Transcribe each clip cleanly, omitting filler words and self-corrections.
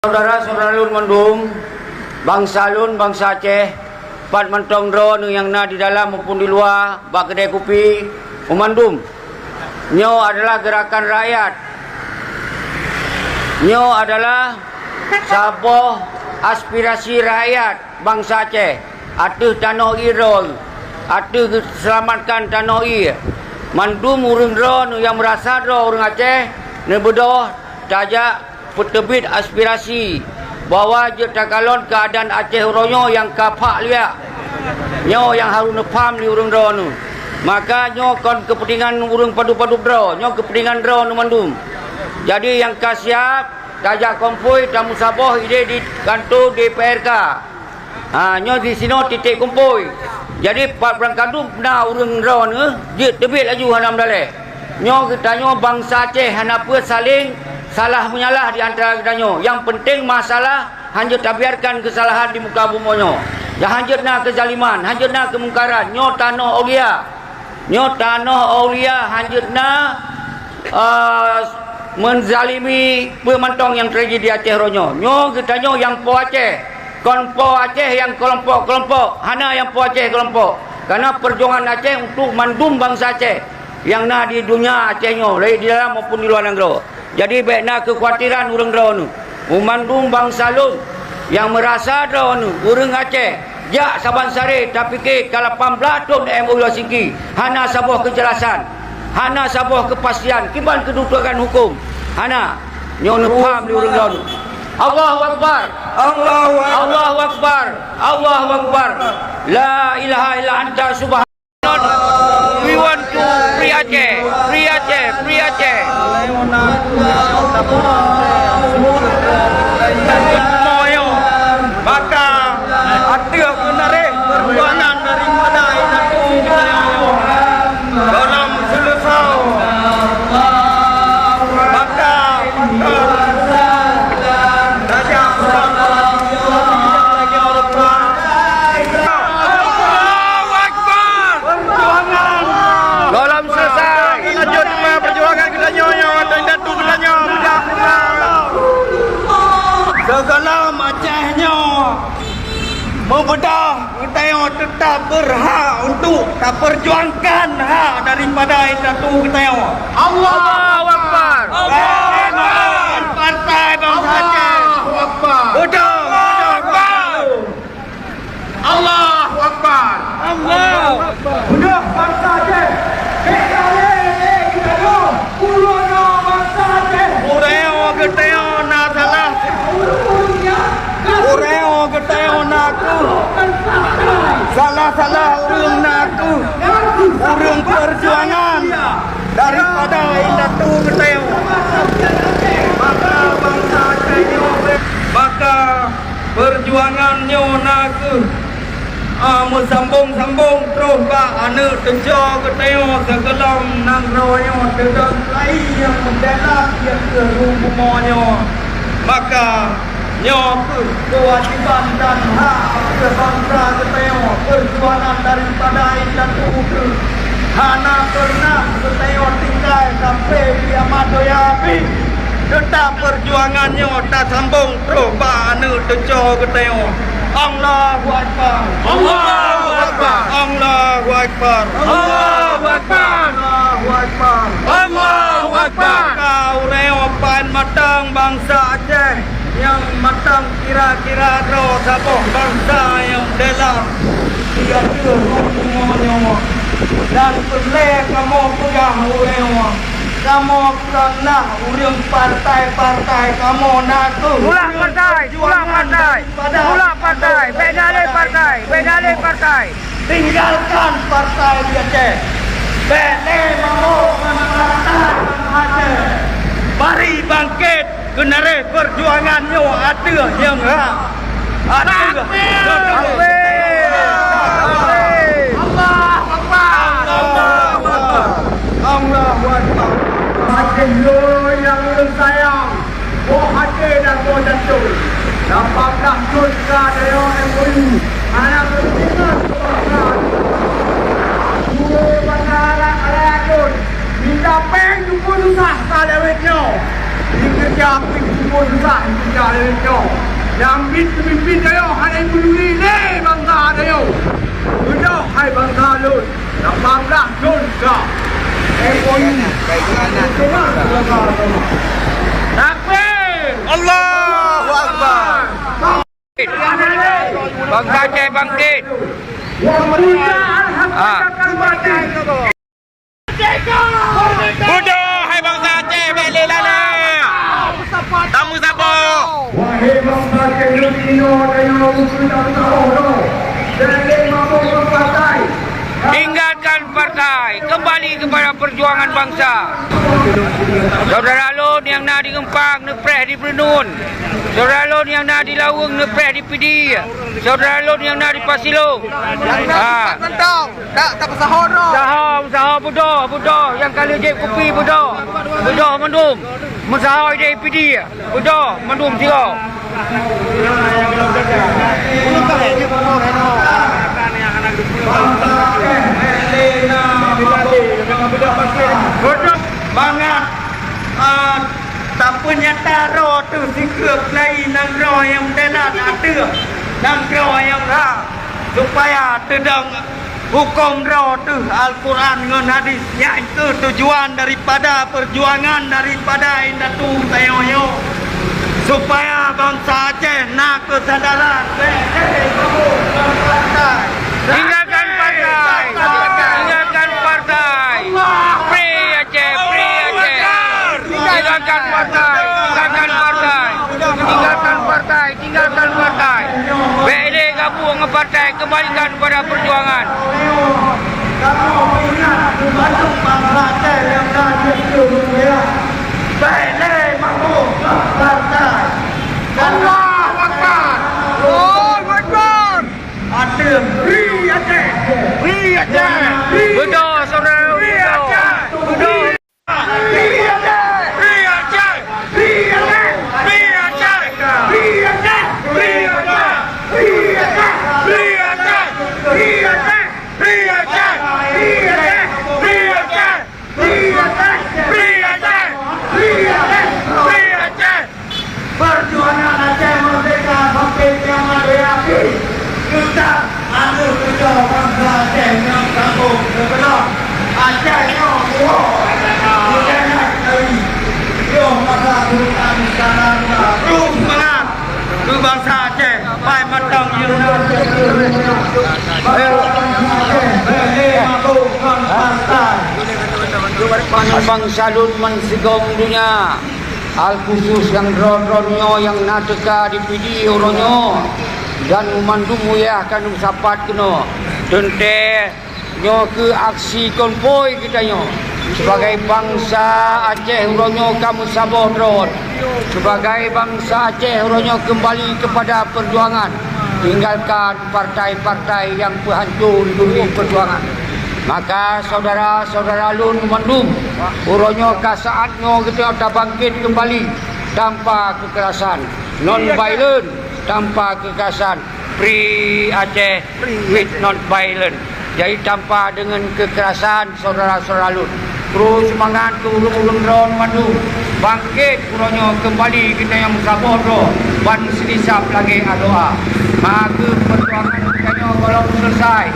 Saudara-saudara lun mandum, bangsa lun, bangsa Aceh, pat mentong dro yang na di dalam maupun di luar, bak kedai kopi, umandum. Nyo adalah gerakan rakyat. Nyo adalah saboh aspirasi rakyat bangsa Aceh. Atuh tanah irol, atuh selamatkan tanah i. Mandum urang dro yang merasa dro orang Aceh, ne bedoh tajak petebit aspirasi bahawa je takalon keadaan Aceh Ronyo yang kapak liak nyo yang harus nepam li urang dro nu, maka nyo kon kepentingan urang padu-padu dro, nyo kepentingan dro nu mandum. Jadi yang kasiap tajak kompoi tamu saboh ide di kantor DPRK, nyo di sino titik kompoi. Jadi pat berangkandum na urang dro nu je tebit laju hanam dale nyo kita nyo bangsa Aceh hanapa saling salah menyalah di antara kedanyo. Yang penting masalah hanjut tabiarkan kesalahan di muka bumonyo. Yang hanjutna kezaliman, hanjutna kemungkaran. Nyo tanah aulia. Nyo tanah aulia hanjutna menzalimi pemantong yang terjadi di Aceh Ronyo. Nyo kedanyo yang po Aceh. Kon po Aceh yang kelompok-kelompok. Hana yang po Aceh kelompok. Karena perjuangan Aceh untuk mandum bangsa Aceh yang na di dunia Aceh nyo, baik di dalam maupun di luar negara. Jadi baik nak kekhawatiran urang dro nu, umandum bangsa lun yang merasa dro nu urang Aceh jak saban sare tapi ke kalau 18 tahun MOU siki hana sabuh kejelasan, hana sabuh kepastian kiban kedudukan hukum, hana nyo nepam di urang dro nu. Allahu Akbar, Allahu Akbar, Allahu Akbar, la ilaha illa anta subhanaka. We want to free Aceh, free Aceh, free Aceh. Moyo, maka hati aku narik perjuangan daripada itu dalam selesai. Maka segala Acehnya membedah kita yang tetap berhak untuk tak perjuangkan hak daripada itu kita yang Allahu Akbar, partai bangsa Aceh bedah Allahu Akbar, Allahu Akbar, bedah bangsa Aceh salah-salah urang naku urang perjuangan daripada indatu keteo maka bangsa Aceh maka perjuangannya naku sambung terus ba ane tenjo keteo segelam nang royo dedang lai yang mendalam yang ke rumahnya maka nyoku kewajiban dan hak bangsa keteo perjuangan daripada indatu ke hana pernah keteo tinggal sampai kiamat doyabi tetap perjuangannya tak sambung terus ba ane tenjo keteo. Allahu Akbar, Allahu Akbar, Allahu Akbar, Allahu Akbar, Allahu Akbar, Allahu Akbar. Kau reopan matang bangsa Aceh yang matang kira-kira ro saboh bangsa yang dalam dia semuanya dan pelek kamu puyah urewa kamu pernah urang partai kamu nak ulang partai beda partai tinggalkan partai di Aceh bene mau memerintah Aceh mari bangkit kenare perjuangannya ada yang hak ada Allah Akbar Allahu Akbar Aceh yang sayang Aceh dan Tentu dapat surga dari MOU anak berpindah bangsa Aceh minta peng pun susah tak ada wetnya. Di kerja pun susah. Jalanya yang pimpin dia hari buli le bangsa dia. Sudah hai bangsa lu. Nampak John ka. Poin. Takbir. Allahu Akbar. Bangsa Aceh bangkit. Bodoh, hai bangsa Aceh, balik lala. Tamu Sabah. Wahai bangsa Filipino dan yang sudah tahu, jangan mampu berpartai. Tinggalkan partai, kembali kepada perjuangan bangsa. Saudara Lon yang nak di Gempang, nepres di Bernun. Saudara Lon yang nak di Laweng, nepres di Pidi. Saudara Lon yang nak di Pasilong. Mentang, tak pesahor dah. Sahau budoh. Yang kali jep kopi budoh mendum. Mesahau di Pidi. Budoh mendum siro. Bangat tak punya taro tu sikap lain nang roh yang telat ada nang roh yang ra supaya tedang hukum roh tu Al-Quran dengan hadis yang itu tujuan daripada perjuangan daripada Indatu Tayoyo supaya bangsa Aceh nak kesadaran Tinggalkan partai. Free Aceh. Tinggalkan partai. Bele gabung dengan partai, kembalikan pada perjuangan. Kamu ingat masuk bangsa Aceh yang dah dunia. Bele mampu partai. Allahu Akbar. Allahu Akbar. Ada Free Aceh. Free Aceh. Budoh saudara. Budoh. Free Aceh. Free Aceh. Free Aceh. Free Aceh. Free Aceh. Free Aceh. Free Aceh. Free Aceh. Free Aceh. Free Aceh. Free Aceh. Free Aceh. Free Aceh. Free Aceh. Free Aceh. Free Aceh. Perjuangan Aceh merdeka bangkit yang merdeka. Kita anu kerja bangsa Aceh yang sambung kebenar. Aceh yang kuat. Bukan dari yo masa hutan sekarang terus semangat ke bangsa Aceh pai matang yeuna Bangsa Lun mensigong dunia. Al-Khusus yang ronyo yang nateka di Pidi oronyo dan mandum ya kan sapat kena tente nyo ke aksi konvoy kita nyo sebagai bangsa Aceh uronyo kamu sabah dron sebagai bangsa Aceh uronyo kembali kepada perjuangan, tinggalkan partai-partai yang penghancur dunia perjuangan. Maka saudara-saudara Lun mandum uronyo kasaatnyo kita bangkit kembali tanpa kekerasan, non violent tanpa kekerasan, Free Aceh with non violent. Jadi tanpa dengan kekerasan saudara-saudara Lun. Terus semangat ke ulung-ulung drone mandum. Bangkit uronyo kembali kita yang musabah dro. Ban sedisap lagi doa. Maka perjuangan kita kalau selesai,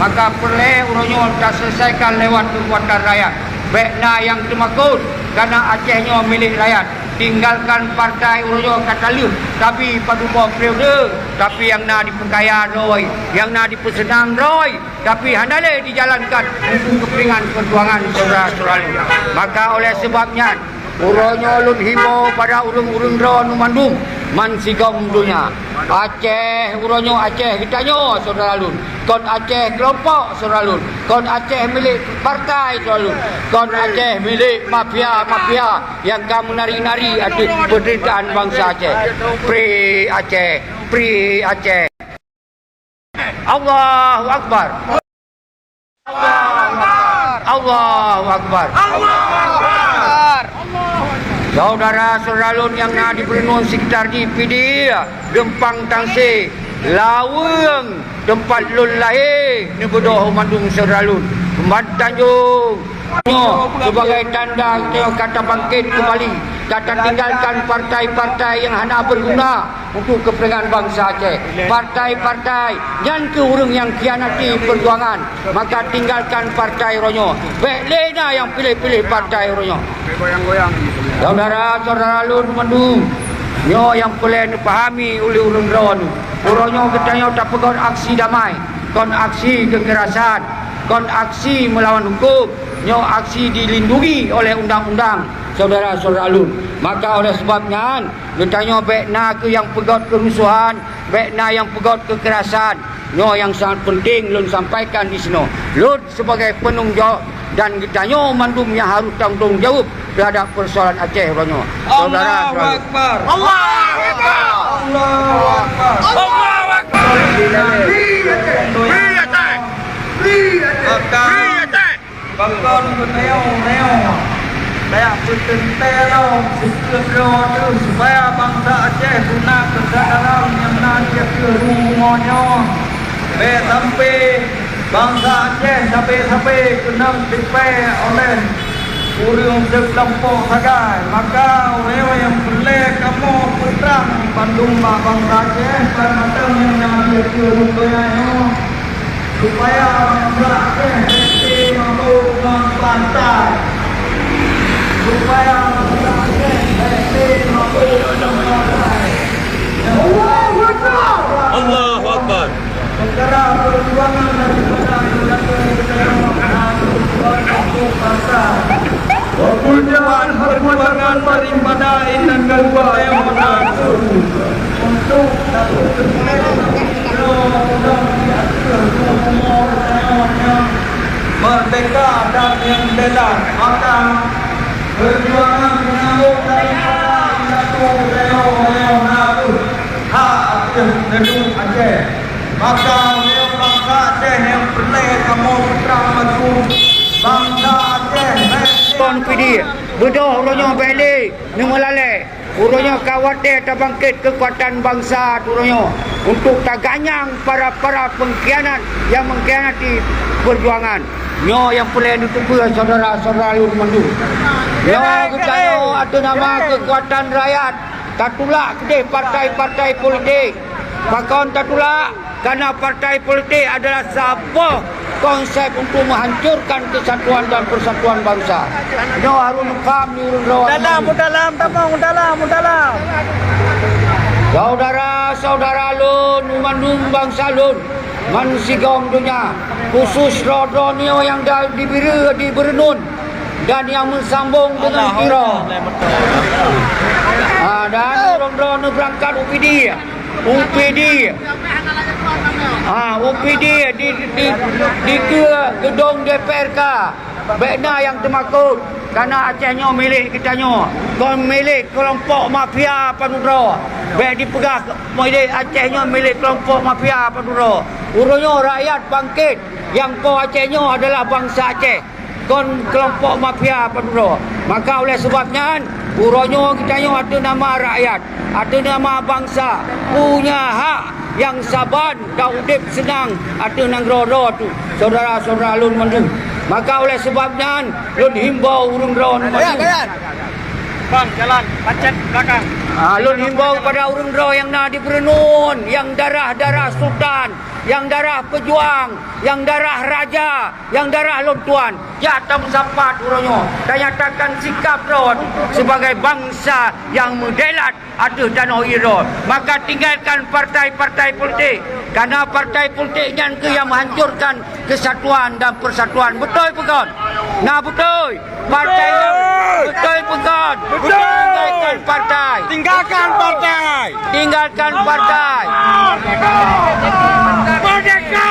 maka perle uronyo dah selesaikan lewat kekuatan rakyat. Bekna yang termakut karena Acehnya milik rakyat. Tinggalkan partai uronyo kata lu, tapi pada buah periode, tapi yang nak dipekaya roy, yang nak dipersenang roy, tapi hendaklah dijalankan untuk kepentingan perjuangan saudara-saudara. Maka oleh sebabnya uronyo Lun himbau pada urung-urung ron mandum mansigom dunia. Aceh uronyo Aceh kita nyo saudara Lun. Kon Aceh kelompok saudara Lun. Kon Aceh milik partai saudara Lun. Kon Aceh milik mafia yang kamu nari-nari ada pemerintahan bangsa Aceh. Free Aceh. Free Aceh. Allahu Akbar. Allahu Akbar. Saudara-saudara Lun yang nak di Bernun sekitar di PD, Gempang Tangsi, Laweng, tempat Lun lahir, ni bodoh mandung saudara Lun. Kembat Tanjung, Sebagai tanda kata bangkit kembali, kata tinggalkan partai-partai yang hanya berguna untuk kepentingan bangsa Aceh. Partai-partai dan ke orang yang khianati perjuangan, maka tinggalkan partai Ronyo. Baik lena yang pilih-pilih partai Ronyo. Saudara-saudara Lun Mendung, nyo yang boleh dipahami oleh orang Ron. Ronyo katanya tak pegang aksi damai, kon aksi kekerasan, kon aksi melawan hukum, nyo aksi dilindungi oleh undang-undang. Saudara-saudara Lun, maka oleh sebabnya ditanya bekna ke yang pegot kerusuhan, bekna yang pegot kekerasan, nyo yang sangat penting Lun sampaikan di sini. Lun sebagai penunjuk dan ditanya mandum yang harus tanggung jawab terhadap persoalan Aceh Ronyo. Allahu Akbar. Allahu Akbar. Allahu Akbar. Allahu Akbar. Free Aceh. Free Aceh. Bangkon neo. Saya bertentera segera supaya bangsa Aceh guna kesadaran yang nanti ke rumahnya. Sampai bangsa Aceh sampai kenang dipai oleh urang sekelompok sagai. Maka orang yang boleh kamu perang Bandung bangsa Aceh dan yang nanti ke rumahnya supaya bangsa Aceh mesti mampu membantai. Supaya bangsa Aceh mesti mampu membantai. Allahu Akbar. Allahu Akbar. Segera perjuangan daripada perjuangan daripada indah kedua yang mengatur untuk merdeka dan yang benar. Maka perjuangan mengambil daripada indah kedua yang mengatur hak Negeri Aceh. Maka bangsa Aceh yang boleh kamu perang maju bangsa Aceh. Kon pidi bedoh Ronyo balik nengalale. Uronyo khawatir terbangkit kekuatan bangsa Ronyo untuk tak ganyang para pengkhianat yang mengkhianati perjuangan. Nyo yang boleh ditunggu saudara-saudara Lun Mendung. Nyo kita atas nama kekuatan rakyat tak tulak ke partai-partai politik. Pakon tak tulak kerana partai politik adalah sebuah konsep untuk menghancurkan kesatuan dan persatuan bangsa. No harun kam ni urun Dalam, dalam. Saudara-saudara Lun, Mandung bangsa Lun, mansigong dunia, khusus Rodonio yang diberi di Berenun dan yang mensambung dengan Tiro. Dan Rodonio berangkat UPD. UPD di gedung DPRK. Bekna yang termakut kerana Acehnya milik kitanya. Kon milik kelompok mafia Panudra. Bek dipegah milik Acehnya milik kelompok mafia Panudra. Urunyo rakyat bangkit. Yang po Acehnya adalah bangsa Aceh. Kon kelompok mafia Panudra. Maka oleh sebabnya urunyo kitanya ada nama rakyat, ada nama bangsa, punya hak yang saban dan udip senang ada nang rodo tu. Saudara-saudara Lun Mendung. Maka oleh sebabnya Lun himbau urung Lun Mendung. Bang, jalan, pacet belakang. Lun himbau pada urung yang nak di Berenun, yang darah-darah sultan, yang darah pejuang, yang darah raja, yang darah Lun Tuan. Jatam sapat urunyo dan nyatakan sikap Ron sebagai bangsa yang mendelat aduh danau Iron. Maka tinggalkan partai-partai politik. Karena partai politik yang menghancurkan kesatuan dan persatuan. Betul bukan? Nah betul. Partai yang betul bukan? Tinggalkan partai. Tinggalkan partai. Tinggalkan partai. Merdeka.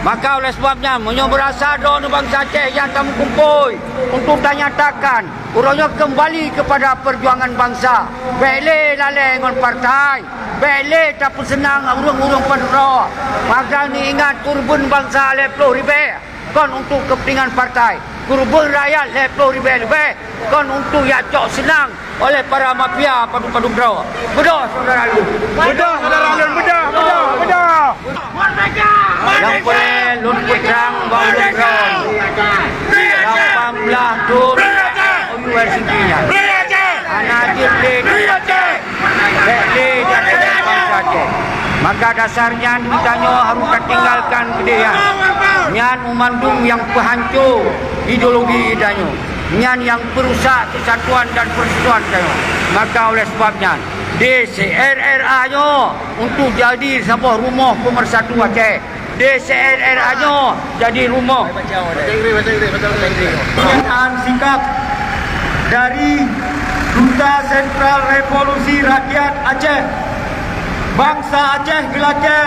Maka oleh sebabnya menyo berasa don bangsa Aceh yang tamu kumpul untuk nyatakan urunyo kembali kepada perjuangan bangsa. Bele lale ngon partai. Bele tak senang urung-urung Panudra. Maka ni ingat kurban bangsa leplo ribe kon untuk kepentingan partai. Kurban rakyat leplo ribe kon untuk ya cok senang oleh para mafia Panudra. Bedah saudara Lun. Bedah saudara Lun. Bedah. Merdeka. Yang boleh Lun Putrang Bang Lun Ron. Free Aceh. yan. Free Aceh! Anajib le Free Aceh! le dan bangsa Aceh. Maka dasarnya ditanya harus tinggalkan kedean. Nyan umandung yang penghancur ideologi idanyo. Nyan yang perusak kesatuan dan persatuan dayo. Maka oleh sebabnya DCRRA-nya untuk jadi sebuah rumah pemersatu Aceh. DCRRA-nya jadi rumah. Pernyataan sikap dari Duta Sentral Revolusi Rakyat Aceh, Bangsa Aceh Gelake,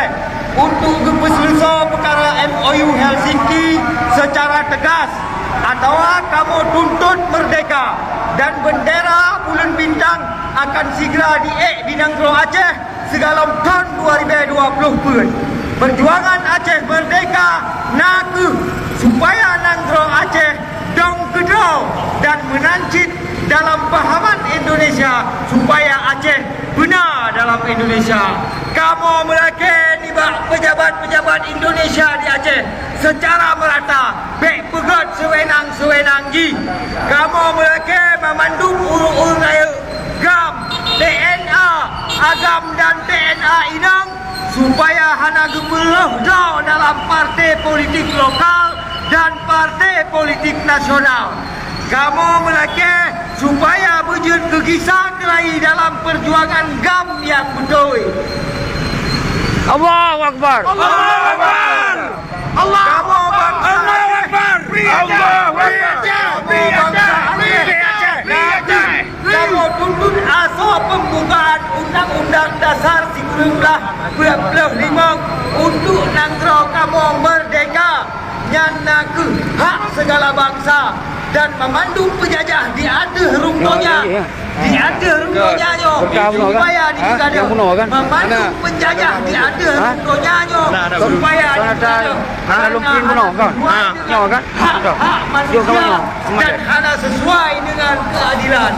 untuk berselesai perkara MOU Helsinki secara tegas, atau kamu tuntut merdeka dan bendera bulan bintang akan segera diek di Nanggro Aceh segalom tahun 2020 pun. Perjuangan Aceh merdeka naku supaya Nanggro Aceh dong kedau dan menancit dalam pahaman Indonesia supaya Aceh benar dalam Indonesia. Kamu melaki nibak pejabat-pejabat Indonesia di Aceh secara merata, baik pegat sewenang-sewenang ji. Kamu melaki memandung urut-urut raya GAM, TNA, AGAM dan TNA Inang supaya hana gebelah dalam partai politik lokal dan partai politik nasional. Kamu melaki supaya berjun kegisah kelai dalam perjuangan GAM yang betul. Allahu Akbar. Allahu Akbar! Kamu bangsa Allahu Akbar! Free Aceh! Free Aceh! Free Aceh! Free Aceh! Free Aceh! kamu tuntut asal pembukaan Undang-Undang Dasar 1945 untuk Nanggro kamu merdeka nyana ke hak segala bangsa dan memandu penjajah diada rungkonya diada rungkonya nyo supaya dikada memandu penjajah diada rungkonya nyo supaya dikada lumpin bunuh kan? Nyawa kan? hak manusia dan hana sesuai dengan keadilan.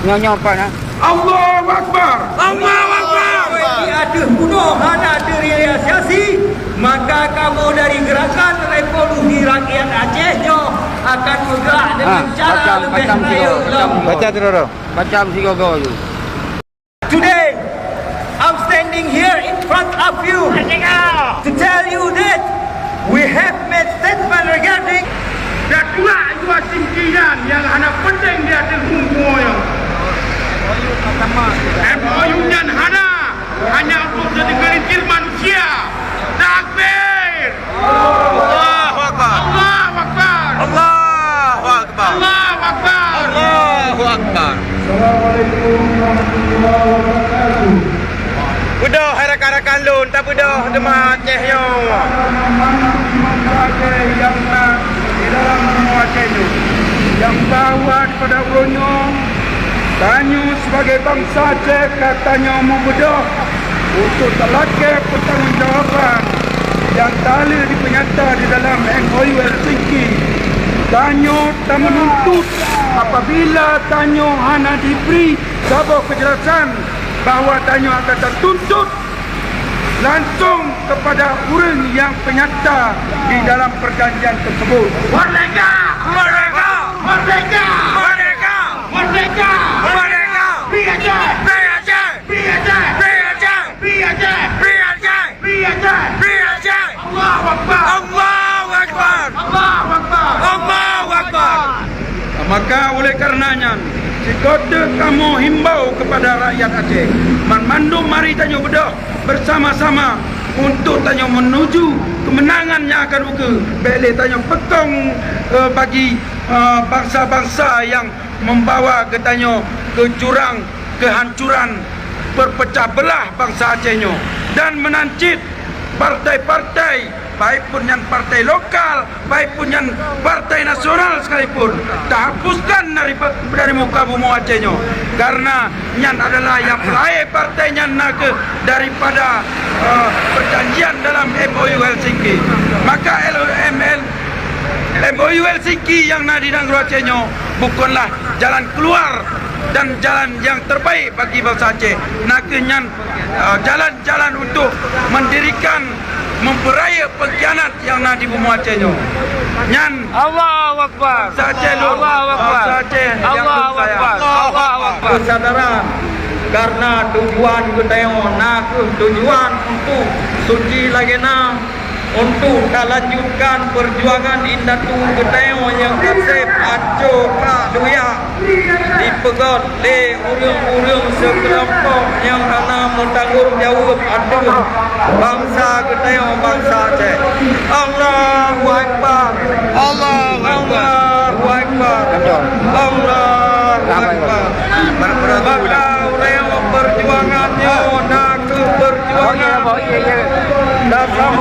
Nyawa apa nak? Allahu Akbar! Allahu Akbar! Diada bunuh hana direalisasi, maka kamu dari gerakan revolusi rakyat Aceh nyo akan bergerak dengan cara lebih raya. Baca terus. Baca mesti kau tu. Today, I'm standing here in front of you to tell you that we have made statement regarding Dan pula dua singkiran yang hanya penting dia ada hukum yang MOU yang hanya untuk segelintir manusia. Takbir! Allahu Akbar! Allahu Akbar! Allahu Akbar. Allahu Akbar! Allahu Akbar. Budak harakan-harakan lun tak budak demam Aceh yo. Yang di dalam semua Aceh itu yang bawa kepada ulunyo tanyo sebagai bangsa Aceh katanya membedah untuk telakai pertanggungjawaban yang telah dipenyata di dalam MOU Helsinki. Tanyo tak menuntut apabila tanyo hanya diberi sebuah kejelasan bahawa tanyo akan tertuntut langsung kepada orang yang penyata di dalam perjanjian tersebut. Merdeka! Merdeka! Merdeka! Merdeka! Merdeka! Merdeka! Free Aceh! Free Aceh! Free Aceh! Free Aceh! Free Aceh! Free Aceh! Free Aceh! Free Aceh! Allahu Akbar! Allahu Akbar! Allahu Akbar! Allahu Akbar! Maka oleh karenanya sekota kamu himbau kepada rakyat Aceh memandung mari tanyo bedah bersama-sama untuk tanyo menuju kemenangan yang akan buka bele tanyo petong bagi bangsa-bangsa yang membawa ke tanyo ke jurang kehancuran berpecah belah bangsa Acehnya dan menancit partai-partai baik pun yang partai lokal, baik pun yang partai nasional sekalipun, tak hapuskan dari muka bumi Acehnya, karena yang adalah yang pelai partainya nak daripada perjanjian dalam MOU Helsinki. Maka MOU Helsinki yang nak di Nanggro Acehnya bukanlah jalan keluar dan jalan yang terbaik bagi bangsa Aceh. Nak jalan-jalan untuk mendirikan memperaya pengkhianat yang nak dibuat Aceh nyan Allahu Akbar. bangsa Aceh lu Allahu Akbar. bangsa Aceh yang Allahu lu sayang. Akbar. Allahu Akbar. Kesadaran karena tujuan kita yang nak tujuan untuk suci lagi na untuk lanjutkan perjuangan indatu kita yang kasih aco kak duya dipegot le urung-urung sekelompok yang hana bertanggung jawab aduh bangsa kita yang bangsa Aceh. Allahu Akbar. Allahu Akbar. Allahu Akbar. Bakal reo perjuangannya nak Oh perjuangan iya, iya. dasar